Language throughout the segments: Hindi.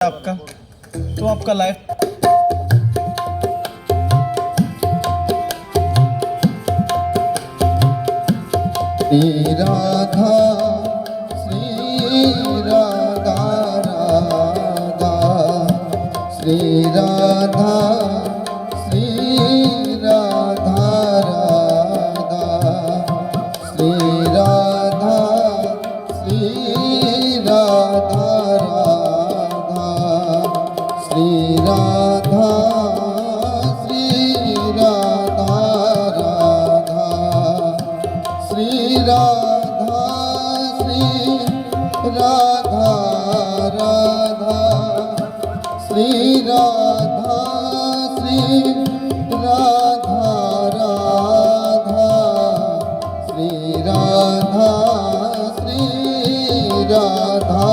आपका तो आपका लाइफ श्री राधा श्री राधा राधा श्री राधा श्री राधा राधा श्री राधा श्री राधा राधा श्री राधा श्री राधा राधा श्री राधा श्री राधा राधा श्री राधा श्री राधा राधा श्री राधा श्री राधा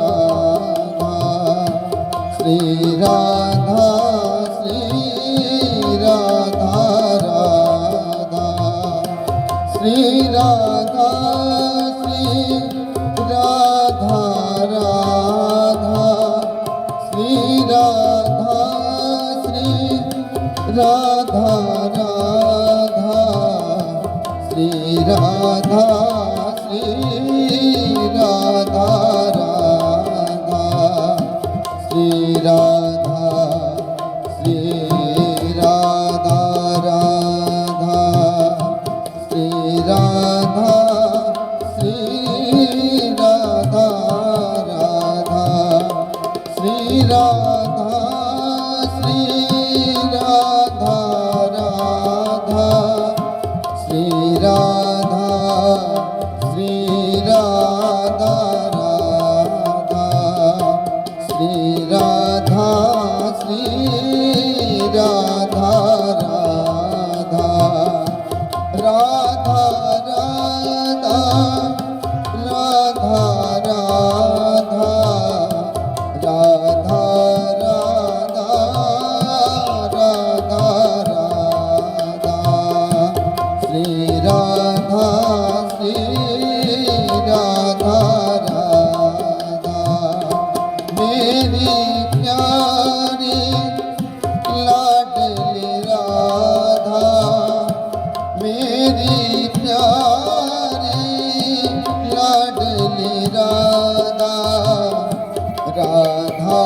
राधा श्री राधा श्री राधा राधा श्री राधा श्री राधा राधा श्री राधा श्री राधा राधा श्री राधा श्री राधा राधा श्री राधा श्री राधा राधा श्री राधा श्री राधा राधा श्री राधा श्री राधा राधा श्री राधा श्री राधा राधा श्री राधा श्री राधा राधा राधा राधा राधा राधा राधा राधा राधा श्री राधा श्री राधा राधा मेरी प्यारी लाडली राधा मेरी प्यारी लाडली राधा राधा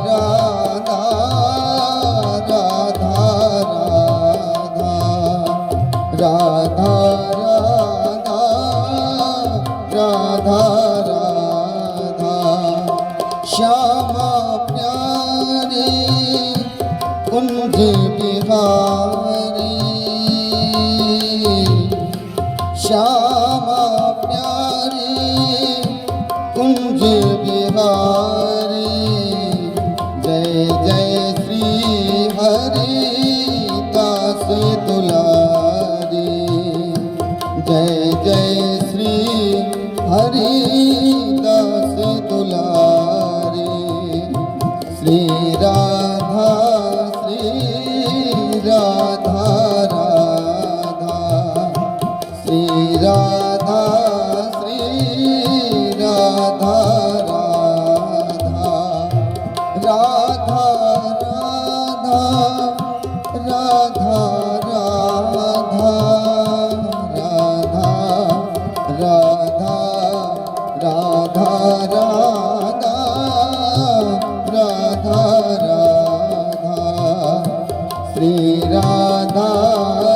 राधा राधा राधा राधा राधा राधा श्यामा प्यारी कुंज बिहारी श्यामा प्यारी कुंज बिहारी जय जय श्री हरि दास दुलारी जय जय श्री हरि दास दुलारी श्री राधा श्री राधा राधा श्री राधा श्री राधा राधा राधा राधा राधा राधा राधा राधा राधा राधा राधा श्री राधा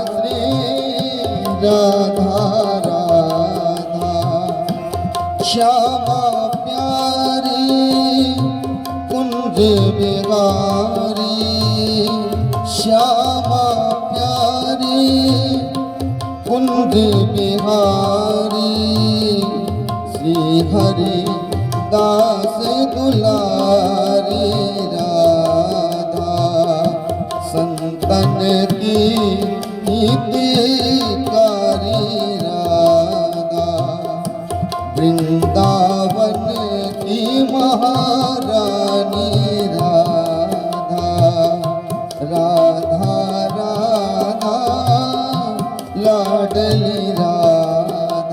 श्री राधा राधा श्यामा प्यारी कुंज बिहारी श्यामा प्यारी कुंज बिहारी श्री हरि दास दुलारी राधा संतन की हितकारी राधा वृंदावन की महारानी राधा राधा राधा लाडली राधा